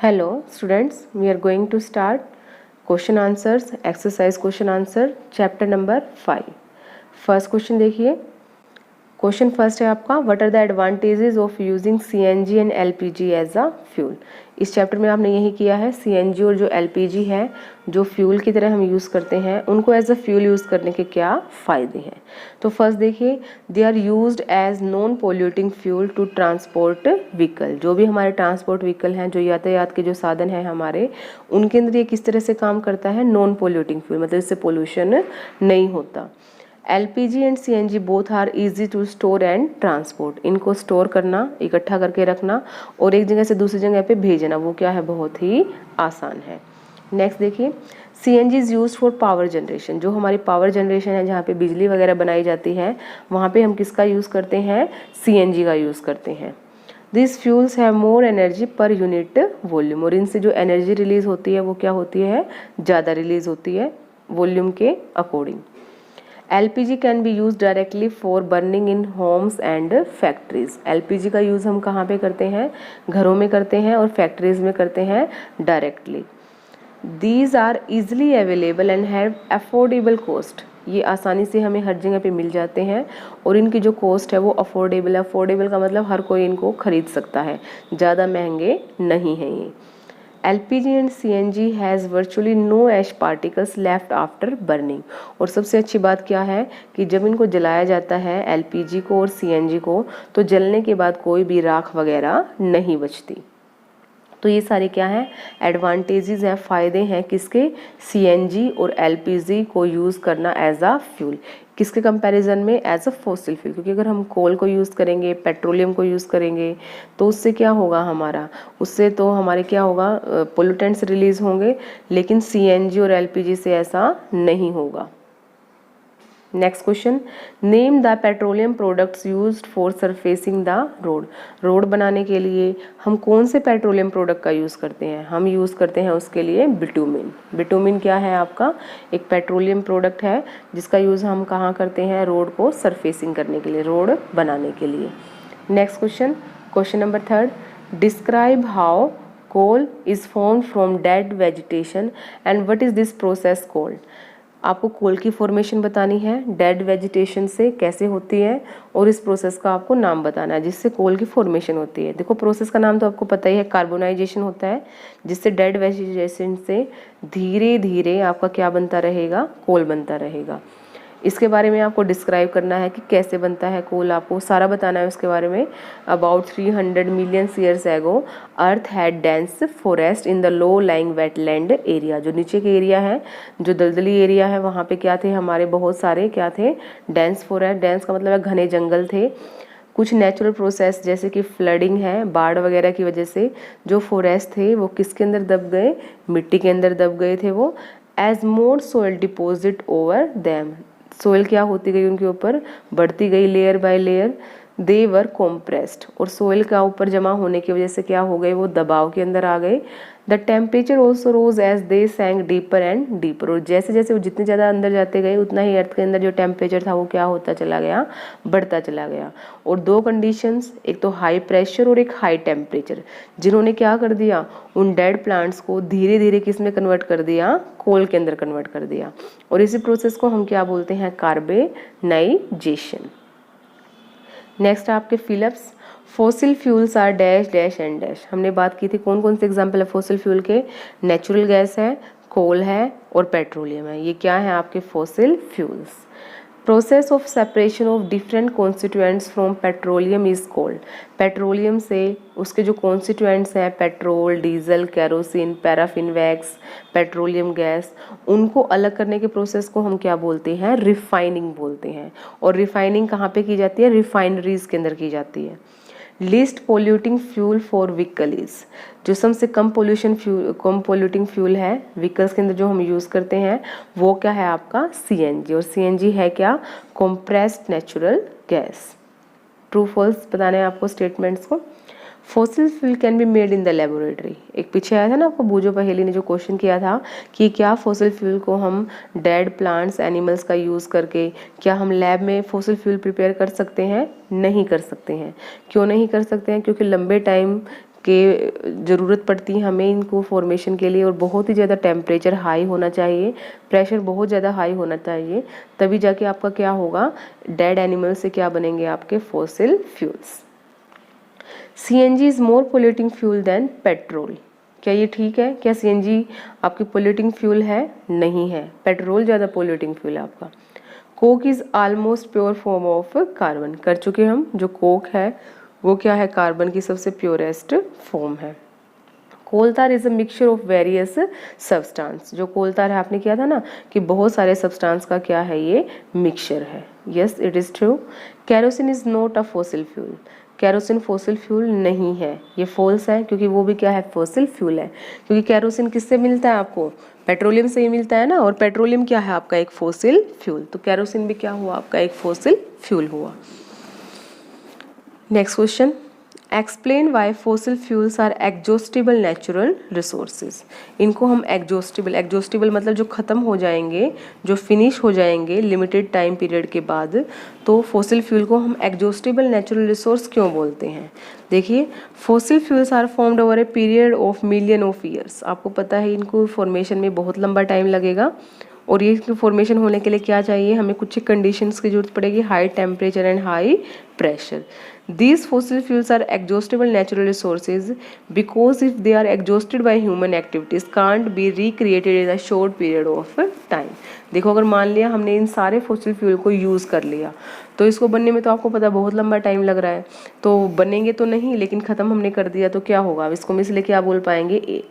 Hello students, we are going to start question answers, exercise question answer, chapter number 5. First question देखिए, question first है आपका, what are the advantages of using CNG and LPG as a fuel. इस chapter में आपने यही किया है, CNG और जो एलपीजी है जो फ्यूल की तरह हम यूज़ करते हैं उनको एज अ फ्यूल यूज़ करने के क्या फ़ायदे हैं। तो फर्स्ट देखिए, they are used as non polluting fuel to transport vehicle. जो भी हमारे ट्रांसपोर्ट व्हीकल हैं, जो यातायात के जो साधन हैं हमारे, उनके अंदर ये किस तरह से काम करता है, नॉन पोल्यूटिंग फ्यूल, मतलब इससे पोल्यूशन नहीं होता। LPG and CNG both are easy to store and transport. इनको स्टोर करना, इकट्ठा करके रखना और एक जगह से दूसरी जगह पे भेजना, वो क्या है, बहुत ही आसान है। नेक्स्ट देखिए, CNG is use for power generation. जो हमारी पावर जनरेशन है, जहाँ पे बिजली वगैरह बनाई जाती है, वहाँ पे हम किसका यूज़ करते हैं, CNG का यूज़ करते हैं। This fuels have more energy per unit volume. और इनसे जो एनर्जी रिलीज होती है वो क्या होती है, ज़्यादा रिलीज होती है वॉल्यूम के according. LPG can be use directly for burning in homes and factories. LPG का यूज़ हम कहाँ पे करते हैं, घरों में करते हैं और फैक्ट्रीज में करते हैं directly. These are easily available and have affordable cost. ये आसानी से हमें हर जगह पे मिल जाते हैं और इनकी जो कॉस्ट है वो अफोर्डेबल है। अफोर्डेबल का मतलब हर कोई इनको खरीद सकता है, ज़्यादा महंगे नहीं हैं ये। LPG and CNG has virtually no ash particles left after burning. और सबसे अच्छी बात क्या है कि जब इनको जलाया जाता है LPG को और CNG को, तो जलने के बाद कोई भी राख वगैरह नहीं बचती। तो ये सारे क्या हैं, एडवांटेजेस हैं, फ़ायदे हैं किसके, CNG और LPG को यूज़ करना एज अ फ्यूल। किसके कंपैरिजन में, एज अ फॉसिल फ्यूल। क्योंकि अगर हम कोल को यूज़ करेंगे, पेट्रोलियम को यूज़ करेंगे, तो उससे क्या होगा हमारा, उससे तो हमारे क्या होगा, पोल्यूटेंट्स रिलीज होंगे। लेकिन CNG और LPG से ऐसा नहीं होगा। Next question, name the petroleum products used for surfacing the road. Road बनाने के लिए हम कौन से पेट्रोलियम प्रोडक्ट का यूज़ करते हैं, हम यूज़ करते हैं उसके लिए बिटुमिन। बिटुमिन क्या है आपका, एक पेट्रोलियम प्रोडक्ट है जिसका यूज़ हम कहाँ करते हैं, रोड को सरफेसिंग करने के लिए, रोड बनाने के लिए। Next question, question number 3, describe how coal is formed from dead vegetation and what is this process called. आपको कोल की फॉर्मेशन बतानी है, डेड वेजिटेशन से कैसे होती है, और इस प्रोसेस का आपको नाम बताना है जिससे कोल की फॉर्मेशन होती है। देखो प्रोसेस का नाम तो आपको पता ही है, कार्बोनाइजेशन होता है, जिससे डेड वेजिटेशन से धीरे धीरे आपका क्या बनता रहेगा, कोल बनता रहेगा। इसके बारे में आपको डिस्क्राइब करना है कि कैसे बनता है कोल, आपको सारा बताना है उसके बारे में। About 300 million years ago earth had dense forest in the low lying wetland area. जो नीचे के एरिया है, जो दलदली एरिया है, वहाँ पे क्या थे हमारे, बहुत सारे क्या थे, डेंस फॉरेस्ट। डेंस का मतलब है घने जंगल थे। कुछ नेचुरल प्रोसेस जैसे कि फ्लडिंग है, बाढ़ वगैरह की वजह से जो फॉरेस्ट थे वो किसके अंदर दब गए, मिट्टी के अंदर दब गए थे वो। As more soil deposit over them, soil क्या होती गई उनके ऊपर, बढ़ती गई layer by layer. They were compressed, और सोइल का ऊपर जमा होने की वजह से क्या हो गए, वो दबाव के अंदर आ गए। The temperature also rose as they sank deeper and deeper. और जैसे जैसे वो जितने ज़्यादा अंदर जाते गए उतना ही अर्थ के अंदर जो टेम्परेचर था वो क्या होता चला गया, बढ़ता चला गया। और दो कंडीशंस, एक तो हाई प्रेशर और एक हाई टेम्परेचर, जिन्होंने क्या कर दिया, उन डेड प्लांट्स को धीरे धीरे किस में कन्वर्ट कर दिया, कोल के अंदर कन्वर्ट कर दिया। और इसी प्रोसेस को हम क्या बोलते हैं, कार्बोनाइजेशन। नेक्स्ट आपके fill ups, fossil fuels are dash dash and dash. हमने बात की थी कौन कौन से एग्जाम्पल है फॉसिल फ्यूल के, नेचुरल गैस है, कोल है और पेट्रोलियम है। ये क्या है आपके fossil fuels. Process of separation of different constituents from petroleum is called. Petroleum से उसके जो कॉन्स्टिट्यूएंट्स हैं, petrol, diesel, kerosene, paraffin wax, petroleum gas, उनको अलग करने के प्रोसेस को हम क्या बोलते हैं, रिफाइनिंग बोलते हैं। और रिफाइनिंग कहाँ पे की जाती है, रिफाइनरीज के अंदर की जाती है। Least polluting fuel for vehicle is, जो सबसे कम पोल्यूटिंग फ्यूल है व्हीकल्स के अंदर जो हम यूज़ करते हैं, वो क्या है आपका, CNG। और CNG है क्या, compressed natural gas. True false बताने हैं आपको स्टेटमेंट्स को। Fossil fuel can be made in the laboratory. एक पीछे आया था ना आपको, बूजो पहेली ने जो क्वेश्चन किया था कि क्या फॉसिल फ्यूल को हम डेड प्लांट्स, एनिमल्स का यूज़ करके क्या हम लैब में फॉसिल फ्यूल प्रिपेयर कर सकते हैं, नहीं कर सकते हैं। क्यों नहीं कर सकते हैं, क्योंकि लंबे टाइम के ज़रूरत पड़ती है हमें इनको फॉर्मेशन के लिए, और बहुत ही ज़्यादा टेम्परेचर हाई होना चाहिए, प्रेशर बहुत ज़्यादा हाई होना चाहिए, तभी जाके आपका क्या होगा, डेड एनिमल से क्या बनेंगे आपके fossil fuels. CNG is more polluting fuel then petrol. क्या ये ठीक है? क्या CNG आपकी पोल्यूटिंग फ्यूल है? नहीं है, पेट्रोल ज़्यादा पोल्यूटिंग फ्यूल है आपका। Coke is almost pure form of carbon, कर चुके हम। जो कोक है वो क्या है, कार्बन की सबसे प्योरेस्ट फॉर्म है। Coal tar is a mixture of various substance, जो कोलतार है आपने किया था ना कि बहुत सारे सब्सटेंस का क्या है, ये मिक्सचर है। Yes it is true. Kerosene is not a fossil fuel, kerosene fossil fuel नहीं है, ये फॉल्स है, क्योंकि वो भी क्या है, फॉसिल फ्यूल है। क्योंकि कैरोसिन किससे मिलता है आपको, पेट्रोलियम से ही मिलता है ना, और पेट्रोलियम क्या है आपका, एक फॉसिल फ्यूल, तो कैरोसिन भी क्या हुआ आपका, एक फॉसिल फ्यूल हुआ। Next question, explain why fossil fuels are exhaustible natural resources. इनको हम एग्जॉस्टिबल मतलब जो ख़त्म हो जाएंगे, जो फिनिश हो जाएंगे लिमिटेड टाइम पीरियड के बाद, तो फॉसिल फ्यूल को हम एग्जॉस्टिबल नेचुरल रिसोर्स क्यों बोलते हैं। देखिए, fossil fuels are formed over a period of million of years. आपको पता है इनको फॉर्मेशन में बहुत लंबा टाइम लगेगा, और ये फॉर्मेशन होने के लिए क्या चाहिए, हमें कुछ कंडीशंस की जरूरत पड़ेगी, high temperature and high pressure. These fossil fuels are exhaustible natural resources because if they are exhausted by human activities can't be recreated in a short period of time। देखो, अगर मान लिया हमने इन सारे फॉसिल फ्यूल को use कर लिया, तो इसको बनने में तो आपको पता बहुत लंबा टाइम लग रहा है, तो बनेंगे तो नहीं, लेकिन ख़त्म हमने कर दिया तो क्या होगा, अब इसको हम इसलिए क्या बोल पाएंगे,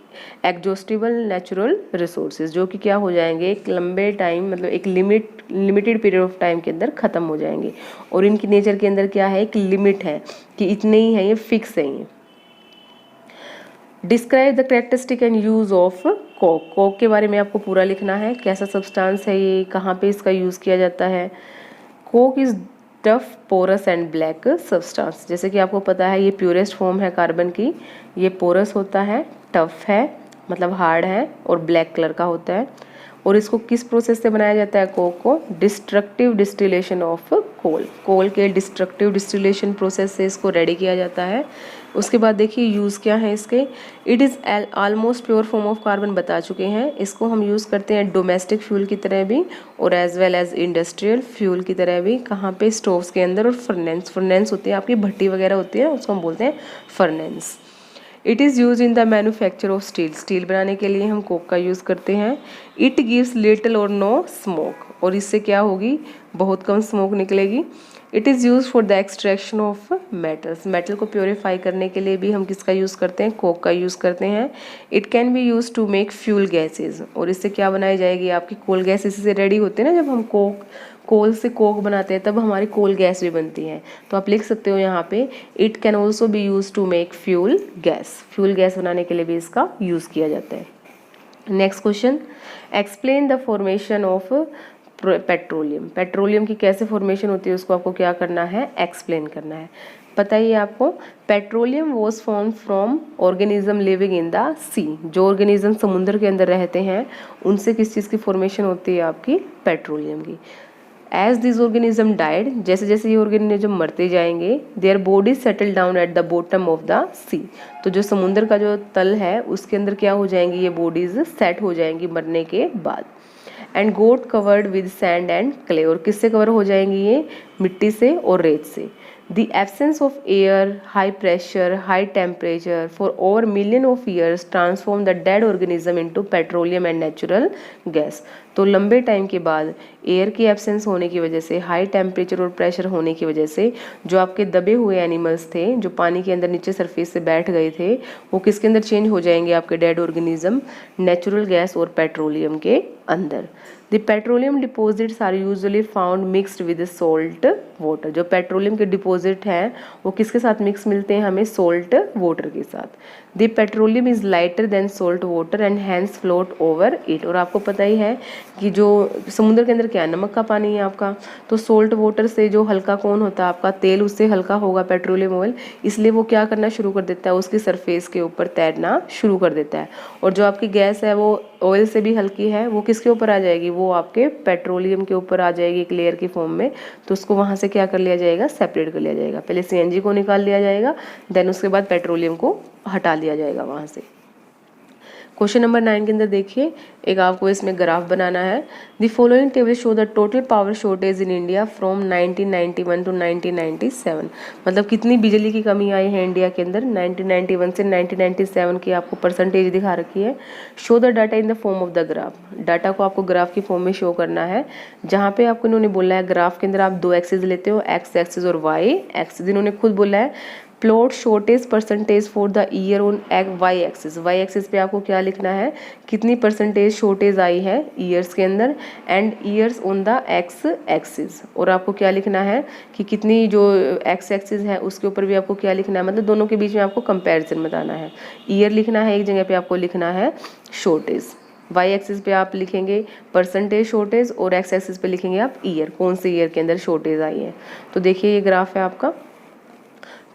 एग्जॉस्टिबल नेचुरल रिसोर्सेज, जो कि क्या हो जाएंगे, एक लंबे टाइम मतलब एक लिमिटेड पीरियड ऑफ टाइम के अंदर ख़त्म हो जाएंगे, और इनकी नेचर के अंदर क्या है, एक लिमिट है कि इतने ही है, ये फिक्स है ये। Describe the characteristic and use of Coke. Coke के बारे में आपको पूरा लिखना है, कैसा सब्सटेंस है ये, कहाँ पे इसका यूज़ किया जाता है। Coke is tough, porous and black substance. जैसे कि आपको पता है ये प्योरेस्ट फॉर्म है कार्बन की, ये पोरस होता है, टफ है मतलब हार्ड है, और ब्लैक कलर का होता है। और इसको किस प्रोसेस से बनाया जाता है, कोक को डिस्ट्रक्टिव डिस्टिलेशन ऑफ कोल के डिस्ट्रक्टिव डिस्टिलेशन प्रोसेस से इसको रेडी किया जाता है। उसके बाद देखिए यूज़ क्या है इसके, it is almost pure form of carbon बता चुके हैं। इसको हम यूज़ करते हैं डोमेस्टिक फ्यूल की तरह भी, और as well as industrial fuel की तरह भी। कहाँ पे, स्टोव्स के अंदर, और फर्नेंस होती है आपकी, भट्टी वगैरह होती है, उसको हम बोलते हैं furnace. It is use in the manufacture of steel, steel बनाने के लिए हम कोक का यूज़ करते हैं। इट गिव्स लिटिल और नो स्मोक, और इससे क्या होगी, बहुत कम स्मोक निकलेगी। It is use for the extraction of metals, metal को प्योरीफाई करने के लिए भी हम किसका यूज़ करते हैं, कोक का यूज़ करते हैं। It can be use to make fuel gases, और इससे क्या बनाई जाएगी आपकी कोल गैस, इससे रेडी होते हैं ना, जब हम कोल से कोक बनाते हैं तब हमारी कोल गैस भी बनती है। तो आप लिख सकते हो यहाँ पे, it can also be use to make fuel gas बनाने के लिए भी इसका यूज़ किया जाता है। Next question, explain the formation of petroleum. Petroleum की कैसे फॉर्मेशन होती है उसको आपको क्या करना है, एक्सप्लेन करना है। पता ही है आपको, petroleum was form from organism living in the sea, जो ऑर्गेनिज्म समुद्र के अंदर रहते हैं उनसे किस चीज़ की फॉर्मेशन होती है आपकी, पेट्रोलियम की। एज दिस ऑर्गेनिज्म डाइड, जैसे जैसे ये ऑर्गेनिज्म मरते जाएंगे, their bodies settle down at the bottom of the sea, तो जो समुद्र का जो तल है उसके अंदर क्या हो जाएंगी, ये बॉडीज सेट हो जाएंगी मरने के बाद। And got covered with sand and clay, और किससे कवर हो जाएंगी ये, मिट्टी से और रेत से। The absence of air, high pressure, high temperature for over million of years transform the dead organism into petroleum and natural gas। तो लंबे टाइम के बाद एयर की एब्सेंस होने की वजह से, हाई टेम्परेचर और प्रेशर होने की वजह से, जो आपके दबे हुए एनिमल्स थे जो पानी के अंदर नीचे सरफेस से बैठ गए थे, वो किसके अंदर चेंज हो जाएंगे आपके डेड ऑर्गेनिज्म, नेचुरल गैस और पेट्रोलियम के अंदर। The petroleum deposits are usually found mixed with salt water. जो पेट्रोलियम के डिपॉजिट हैं वो किसके साथ मिक्स मिलते हैं हमें, सॉल्ट वाटर के साथ। The petroleum is lighter than salt water and hence float over it. और आपको पता ही है कि जो समुद्र के अंदर क्या है, नमक का पानी है आपका, तो सॉल्ट वाटर से जो हल्का कौन होता है आपका तेल, उससे हल्का होगा पेट्रोलियम ऑयल, इसलिए वो क्या करना शुरू कर देता है, उसकी सरफेस के ऊपर तैरना शुरू कर देता है। और जो आपकी गैस है वो ऑयल से भी हल्की है, वो किसके ऊपर आ जाएगी, वो आपके पेट्रोलियम के ऊपर आ जाएगी एक लेयर की फॉर्म में। तो उसको वहाँ से क्या कर लिया जाएगा, सेपरेट कर लिया जाएगा। पहले CNG को निकाल लिया जाएगा, देन उसके बाद पेट्रोलियम को हटा लिया जाएगा वहाँ से। क्वेश्चन नंबर 9 के अंदर देखिए, एक आपको इसमें ग्राफ बनाना है। The following table show the total power shortage in India from 1991 to 1997। मतलब कितनी बिजली की कमी आई है इंडिया के अंदर 1991 से 1997 की आपको परसेंटेज दिखा रखी है। Show the data in the form of the graph. Data को आपको ग्राफ की फॉर्म में शो करना है, जहाँ पे आपको इन्होंने बोला है ग्राफ के अंदर आप दो एक्सिस लेते हो, एक्स एक्सिस और वाई एक्सिस। इन्होंने खुद बोला है plot shortage percentage for the year on Y axis. Y axis पे आपको क्या लिखना है, कितनी परसेंटेज शॉर्टेज आई है ईयर्स के अंदर, and years on the x axis. और आपको क्या लिखना है कि कितनी जो एक्स एक्सिस है उसके ऊपर भी आपको क्या लिखना है, मतलब दोनों के बीच में आपको कंपैरिजन बताना है। ईयर लिखना है एक जगह पे, आपको लिखना है शॉर्टेज। वाई एक्सिस पे आप लिखेंगे परसेंटेज शॉर्टेज और एक्स एक्सिस पे लिखेंगे आप ईयर, कौन से ईयर के अंदर शॉर्टेज आई है। तो देखिए ये ग्राफ है आपका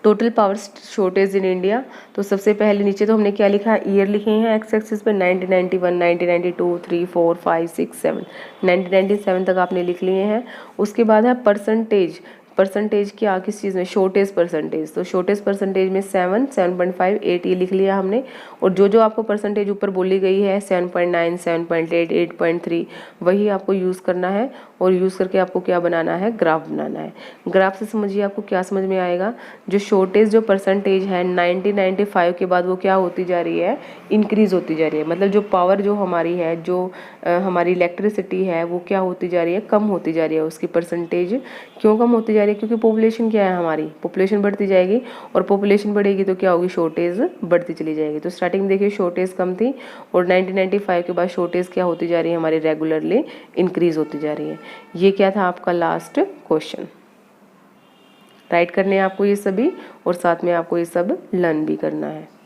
total power shortage in India. तो सबसे पहले नीचे तो हमने क्या लिखा है, ईयर लिखे हैं एक्स एक्सिस पे 1991, 1992, 3, 4, 5, 6, 7, 1997 तक आपने लिख लिए हैं। उसके बाद है परसेंटेज। परसेंटेज क्या किस चीज़ में, शॉर्टेज परसेंटेज। तो शॉर्टेज परसेंटेज में 7, 7.5, 8 ये लिख लिया हमने। और जो जो आपको परसेंटेज ऊपर बोली गई है 7.9, 7.8, 8.3 वही आपको यूज़ करना है। और यूज़ करके आपको क्या बनाना है, ग्राफ बनाना है। ग्राफ से समझिए आपको क्या समझ में आएगा, जो शॉर्टेज जो परसेंटेज है 1995 के बाद वो क्या होती जा रही है, इंक्रीज़ होती जा रही है। मतलब जो पावर जो हमारी है, जो हमारी इलेक्ट्रिसिटी है वो क्या होती जा रही है, कम होती जा रही है। उसकी परसेंटेज क्यों कम होती जा रही है, क्योंकि पॉपुलेशन क्या है हमारी, पॉपुलेशन बढ़ती जाएगी। और पॉपुलेशन बढ़ेगी तो क्या होगी, शॉर्टेज बढ़ती चली जाएगी। तो स्टार्टिंग में देखिए शॉर्टेज कम थी और 1995 के बाद शॉर्टेज क्या होती जा रही है हमारी, रेगुलरली इंक्रीज़ होती जा रही है। ये क्या था आपका लास्ट क्वेश्चन। राइट करने हैं आपको ये सभी, और साथ में आपको ये सब लर्न भी करना है।